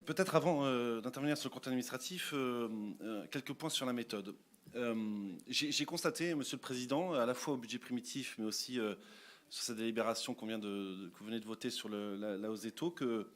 Peut-être avant d'intervenir sur le compte administratif, quelques points sur la méthode. J'ai constaté, Monsieur le Président, à la fois au budget primitif, mais aussi sur cette délibération que vous venez de voter sur la hausse des taux, que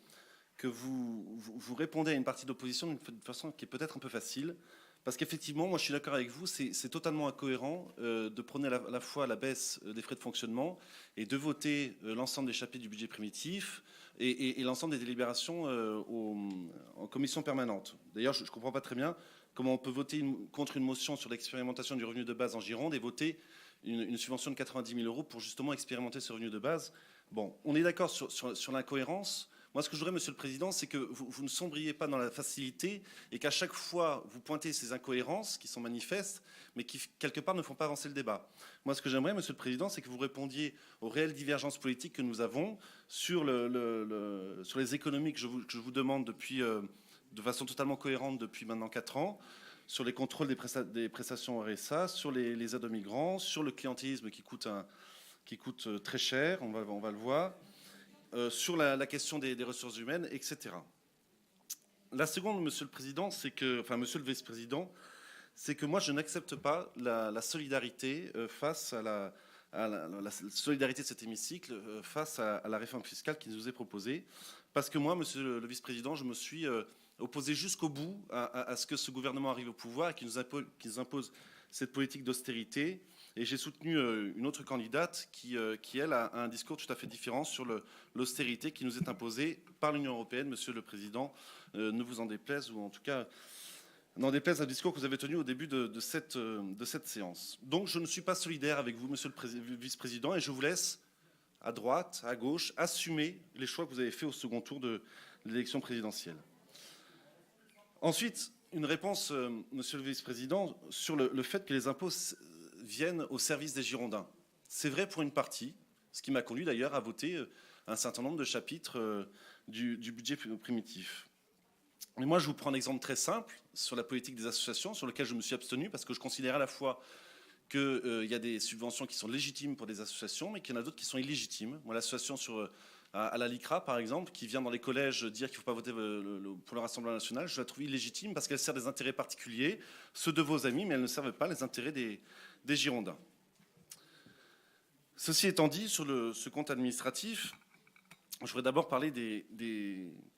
vous répondez à une partie de l'opposition d'une façon qui est peut-être un peu facile. Parce qu'effectivement, moi je suis d'accord avec vous, c'est totalement incohérent de prôner à la fois la baisse des frais de fonctionnement et de voter l'ensemble des chapitres du budget primitif et l'ensemble des délibérations en commission permanente. D'ailleurs, je ne comprends pas très bien comment on peut voter contre une motion sur l'expérimentation du revenu de base en Gironde et voter une subvention de 90 000 euros pour justement expérimenter ce revenu de base. Bon, on est d'accord sur l'incohérence. Moi, ce que je voudrais, Monsieur le Président, c'est que vous ne sombriez pas dans la facilité et qu'à chaque fois, vous pointez ces incohérences qui sont manifestes, mais qui, quelque part, ne font pas avancer le débat. Moi, ce que j'aimerais, Monsieur le Président, c'est que vous répondiez aux réelles divergences politiques que nous avons sur les économies que je vous demande depuis, de façon totalement cohérente depuis maintenant 4 ans, sur les contrôles des prestations RSA, sur les aides aux migrants, sur le clientélisme qui coûte très cher, on va le voir. Sur la question des ressources humaines, etc. La seconde, Monsieur le Président, Monsieur le Vice-président, c'est que moi, je n'accepte pas la solidarité face à la solidarité de cet hémicycle face à la réforme fiscale qui nous est proposée. Parce que moi, Monsieur le Vice-président, je me suis opposé jusqu'au bout à ce que ce gouvernement arrive au pouvoir et qu'il nous impose cette politique d'austérité. Et j'ai soutenu une autre candidate qui, elle, a un discours tout à fait différent sur l'austérité qui nous est imposée par l'Union européenne, Monsieur le Président, ne vous en déplaise, ou en tout cas, n'en déplaise à le discours que vous avez tenu au début de cette séance. Donc je ne suis pas solidaire avec vous, Monsieur le Vice-président, et je vous laisse, à droite, à gauche, assumer les choix que vous avez faits au second tour de l'élection présidentielle. Ensuite, une réponse, Monsieur le Vice-président, sur le fait que les impôts viennent au service des Girondins. C'est vrai pour une partie, ce qui m'a conduit d'ailleurs à voter un certain nombre de chapitres du budget primitif. Mais moi, je vous prends un exemple très simple sur la politique des associations, sur lequel je me suis abstenu, parce que je considère à la fois qu'il y a des subventions qui sont légitimes pour des associations, mais qu'il y en a d'autres qui sont illégitimes. Moi, l'association à la LICRA, par exemple, qui vient dans les collèges dire qu'il ne faut pas voter pour le Rassemblement national, je la trouve illégitime parce qu'elle sert des intérêts particuliers, ceux de vos amis, mais elle ne sert pas les intérêts des Girondins. Ceci étant dit, sur ce compte administratif, je voudrais d'abord parler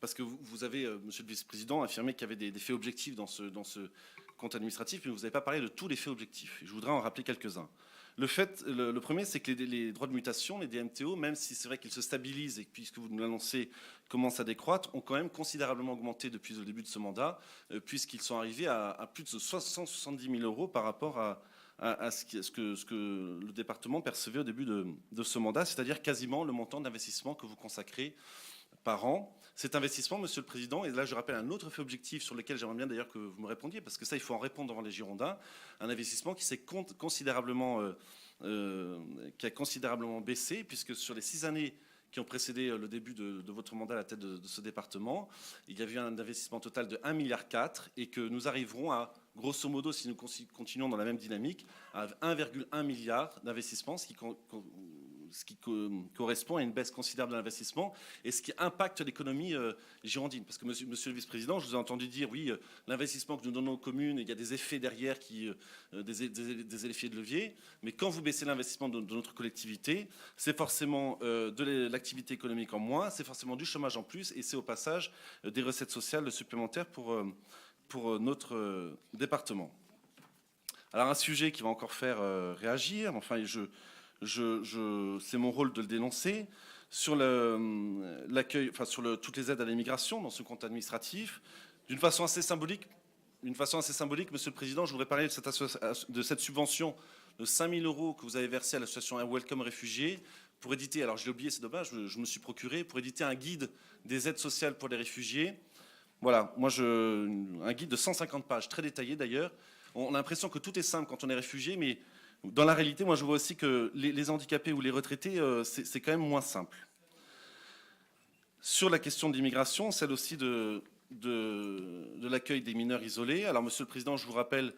parce que vous avez, Monsieur le Vice-président, affirmé qu'il y avait des faits objectifs dans ce compte administratif, mais vous n'avez pas parlé de tous les faits objectifs. Je voudrais en rappeler quelques-uns. Le premier, c'est que les droits de mutation, les DMTO, même si c'est vrai qu'ils se stabilisent et puisque vous nous l'annoncez, commencent à décroître, ont quand même considérablement augmenté depuis le début de ce mandat, puisqu'ils sont arrivés à plus de 170 000 euros par rapport à ce que le département percevait au début de ce mandat, c'est-à-dire quasiment le montant d'investissement que vous consacrez par an. Cet investissement, Monsieur le Président, et là je rappelle un autre fait objectif sur lequel j'aimerais bien d'ailleurs que vous me répondiez, parce que ça il faut en répondre devant les Girondins, un investissement qui a considérablement baissé, puisque sur les 6 années qui ont précédé le début de votre mandat à la tête de ce département, il y a eu un investissement total de 1,4 milliard et que nous arriverons à, grosso modo, si nous continuons dans la même dynamique, à 1,1 milliard d'investissement, ce qui correspond à une baisse considérable de l'investissement et ce qui impacte l'économie girondine. Parce que, monsieur le Vice-président, je vous ai entendu dire, oui, l'investissement que nous donnons aux communes, il y a des effets derrière, des effets de levier, mais quand vous baissez l'investissement de notre collectivité, c'est forcément de l'activité économique en moins, c'est forcément du chômage en plus, et c'est au passage des recettes sociales supplémentaires pour notre département. Alors un sujet qui va encore faire réagir, enfin c'est mon rôle de le dénoncer, sur l'accueil, sur toutes les aides à l'immigration dans ce compte administratif, d'une façon assez symbolique, Monsieur le Président, je voudrais parler de cette subvention de 5 000 euros que vous avez versée à l'association Welcome Réfugiés pour éditer, alors je l'ai oublié, c'est dommage, je me suis procuré, pour éditer un guide des aides sociales pour les réfugiés. Voilà, un guide de 150 pages, très détaillé d'ailleurs. On a l'impression que tout est simple quand on est réfugié, mais dans la réalité, moi je vois aussi que les handicapés ou les retraités, c'est quand même moins simple. Sur la question de l'immigration, celle aussi de l'accueil des mineurs isolés. Alors, Monsieur le Président, je vous rappelle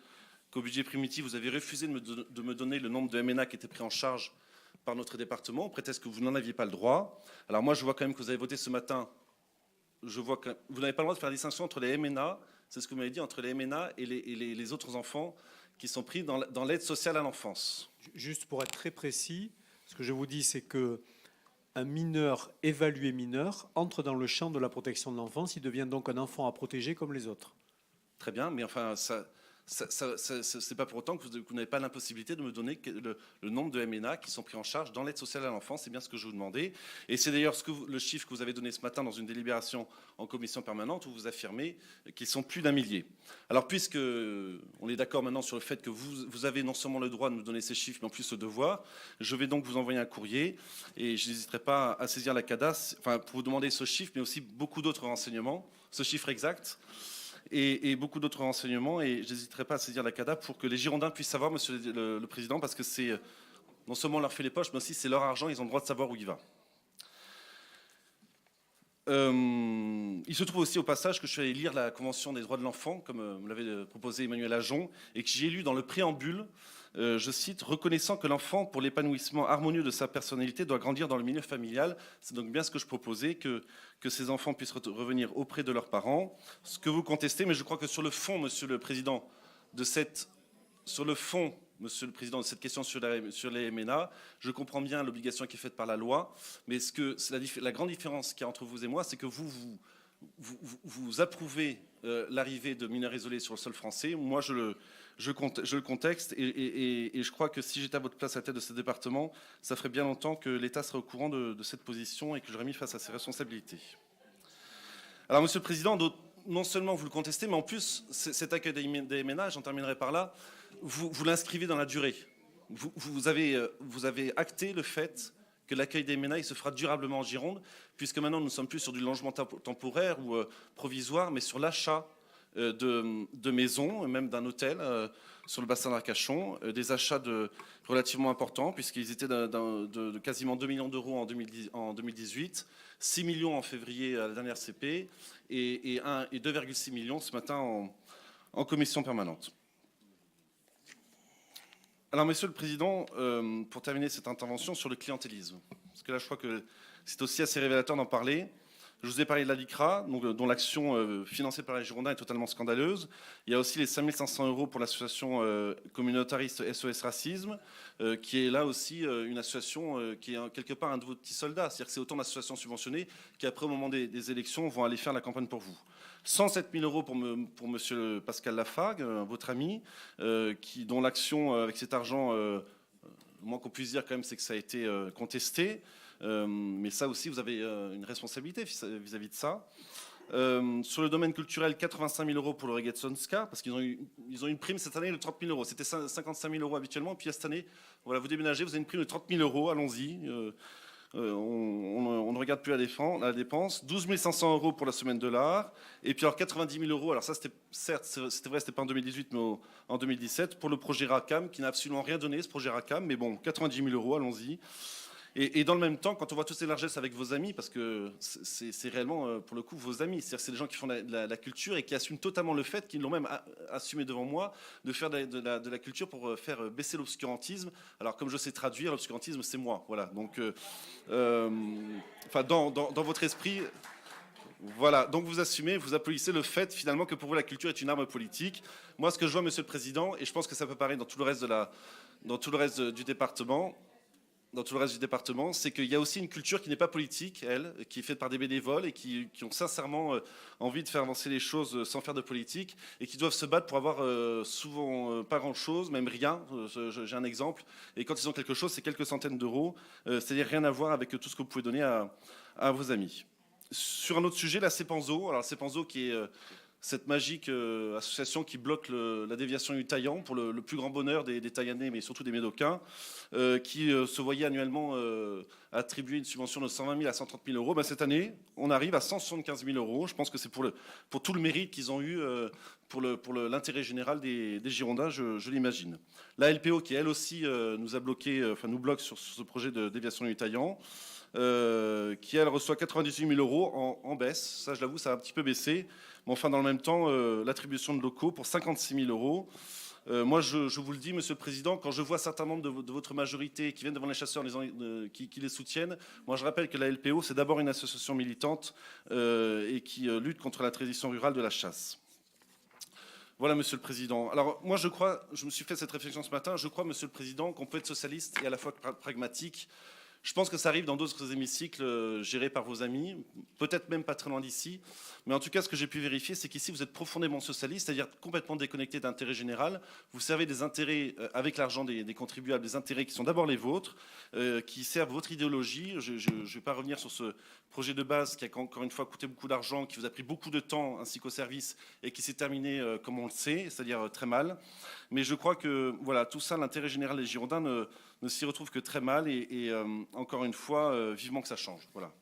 qu'au budget primitif, vous avez refusé de me donner le nombre de MNA qui étaient pris en charge par notre département, au prétexte que vous n'en aviez pas le droit. Alors moi, je vois quand même que vous avez voté ce matin je vois que vous n'avez pas le droit de faire la distinction entre les MNA, c'est ce que vous m'avez dit, entre les MNA et les autres enfants qui sont pris dans l'aide sociale à l'enfance. Juste pour être très précis, ce que je vous dis, c'est que un mineur évalué mineur entre dans le champ de la protection de l'enfance. Il devient donc un enfant à protéger comme les autres. Très bien, mais enfin, c'est pas pour autant que vous n'avez pas l'impossibilité de me donner le nombre de MNA qui sont pris en charge dans l'aide sociale à l'enfance. C'est bien ce que je vous demandais. Et c'est d'ailleurs le chiffre que vous avez donné ce matin dans une délibération en commission permanente où vous affirmez qu'ils sont plus d'un millier. Alors, puisque on est d'accord maintenant sur le fait que vous avez non seulement le droit de nous donner ces chiffres, mais en plus le devoir, je vais donc vous envoyer un courrier et je n'hésiterai pas à saisir la CADAS, enfin, pour vous demander ce chiffre, mais aussi beaucoup d'autres renseignements, ce chiffre exact. Et beaucoup d'autres renseignements, et je n'hésiterai pas à saisir la CADA pour que les Girondins puissent savoir, Monsieur le Président, parce que c'est non seulement on leur fait les poches, mais aussi c'est leur argent, ils ont le droit de savoir où il va. Il se trouve aussi au passage que je suis allé lire la Convention des droits de l'enfant, comme me l'avait proposé Emmanuel Ajon, et que j'y ai lu dans le préambule, je cite, « Reconnaissant que l'enfant, pour l'épanouissement harmonieux de sa personnalité, doit grandir dans le milieu familial ». C'est donc bien ce que je proposais, que ces enfants puissent revenir auprès de leurs parents. Ce que vous contestez, mais je crois que sur le fond, Monsieur le Président, de cette question sur les MNA, je comprends bien l'obligation qui est faite par la loi, mais la grande différence qu'il y a entre vous et moi, c'est que vous approuvez l'arrivée de mineurs isolés sur le sol français. Moi, je le contexte et je crois que si j'étais à votre place à la tête de ce département, ça ferait bien longtemps que l'État serait au courant de cette position et que j'aurais mis face à ses responsabilités. Alors, Monsieur le Président, non seulement vous le contestez, mais en plus, cet accueil des MNA, j'en terminerai par là, vous l'inscrivez dans la durée. Vous avez acté le fait que l'accueil des MNA il se fera durablement en Gironde, puisque maintenant nous ne sommes plus sur du logement temporaire ou provisoire, mais sur l'achat de maisons, même d'un hôtel sur le bassin d'Arcachon, des achats relativement importants, puisqu'ils étaient de quasiment 2 millions d'euros en 2018, 6 millions en février à la dernière CP, et 2,6 millions ce matin en commission permanente. Alors, Monsieur le Président, pour terminer cette intervention sur le clientélisme, parce que là, je crois que c'est aussi assez révélateur d'en parler. Je vous ai parlé de la LICRA, dont l'action financée par les Girondins est totalement scandaleuse. Il y a aussi les 5 500 € pour l'association communautariste SOS Racisme, qui est là aussi une association qui est quelque part un de vos petits soldats. C'est-à-dire que c'est autant d'associations subventionnées qui, après, au moment des élections, vont aller faire la campagne pour vous. 107 000 € pour Monsieur Pascal Lafargue, votre ami, dont l'action avec cet argent, le moins qu'on puisse dire quand même, c'est que ça a été contesté. Mais ça aussi, vous avez une responsabilité vis-à-vis de ça. Sur le domaine culturel, 85 000 € pour le Reggaeton Ska, parce qu'ils ont eu une prime cette année de 30 000 €. C'était 55 000 € habituellement, puis cette année, voilà, vous déménagez, vous avez une prime de 30 000 €, allons-y. On ne regarde plus la dépense. 12 500 € pour la semaine de l'art. Et puis alors 90 000 €, alors ça c'était vrai, c'était pas en 2018, mais en 2017, pour le projet RACAM, qui n'a absolument rien donné, ce projet RACAM, mais bon, 90 000 €, allons-y. Et dans le même temps, quand on voit toutes ces largesses avec vos amis, parce que c'est réellement, pour le coup, vos amis, c'est-à-dire que c'est des gens qui font la culture et qui assument totalement le fait, qu'ils l'ont même assumé devant moi, de faire de la culture pour faire baisser l'obscurantisme. Alors, comme je sais traduire, l'obscurantisme, c'est moi. Voilà. Donc, enfin, dans votre esprit, voilà. Donc, vous assumez, vous applaudissez le fait, finalement, que pour vous, la culture est une arme politique. Moi, ce que je vois, Monsieur le Président, et je pense que ça peut paraître dans tout le reste du département, c'est qu'il y a aussi une culture qui n'est pas politique, qui est faite par des bénévoles et qui ont sincèrement envie de faire avancer les choses sans faire de politique et qui doivent se battre pour avoir souvent pas grand-chose, même rien. J'ai un exemple. Et quand ils ont quelque chose, c'est quelques centaines d'euros. C'est-à-dire rien à voir avec tout ce que vous pouvez donner à vos amis. Sur un autre sujet, la CEPANZO. Alors, la CEPANZO qui est cette magique association qui bloque la déviation du Taillan pour le plus grand bonheur des Taillanais, mais surtout des Médocains, qui se voyait annuellement attribuer une subvention de 120 000 à 130 000 €. Ben, cette année, on arrive à 175 000 €. Je pense que c'est pour tout le mérite qu'ils ont eu pour l'intérêt général des Girondins, je l'imagine. La LPO qui, elle aussi, nous bloque sur ce projet de déviation du Taillan. Qui, elle, reçoit 98 000 € en baisse. Ça, je l'avoue, ça a un petit peu baissé. Mais enfin, dans le même temps, l'attribution de locaux pour 56 000 €. Moi, je vous le dis, Monsieur le Président, quand je vois certains membres de votre majorité qui viennent devant les chasseurs qui les soutiennent, moi je rappelle que la LPO, c'est d'abord une association militante et qui lutte contre la tradition rurale de la chasse. Voilà, Monsieur le Président. Alors moi je me suis fait cette réflexion ce matin, je crois, Monsieur le Président, qu'on peut être socialiste et à la fois pragmatique. Je pense que ça arrive dans d'autres hémicycles gérés par vos amis, peut-être même pas très loin d'ici. Mais en tout cas, ce que j'ai pu vérifier, c'est qu'ici, vous êtes profondément socialiste, c'est-à-dire complètement déconnecté d'intérêt général. Vous servez des intérêts, avec l'argent des contribuables, des intérêts qui sont d'abord les vôtres, qui servent votre idéologie. Je ne vais pas revenir sur ce projet de base qui a encore une fois coûté beaucoup d'argent, qui vous a pris beaucoup de temps, ainsi qu'au service, et qui s'est terminé comme on le sait, c'est-à-dire très mal. Mais je crois que voilà, tout ça, l'intérêt général des Girondins ne s'y retrouve que très mal. Et encore une fois, vivement que ça change. Voilà.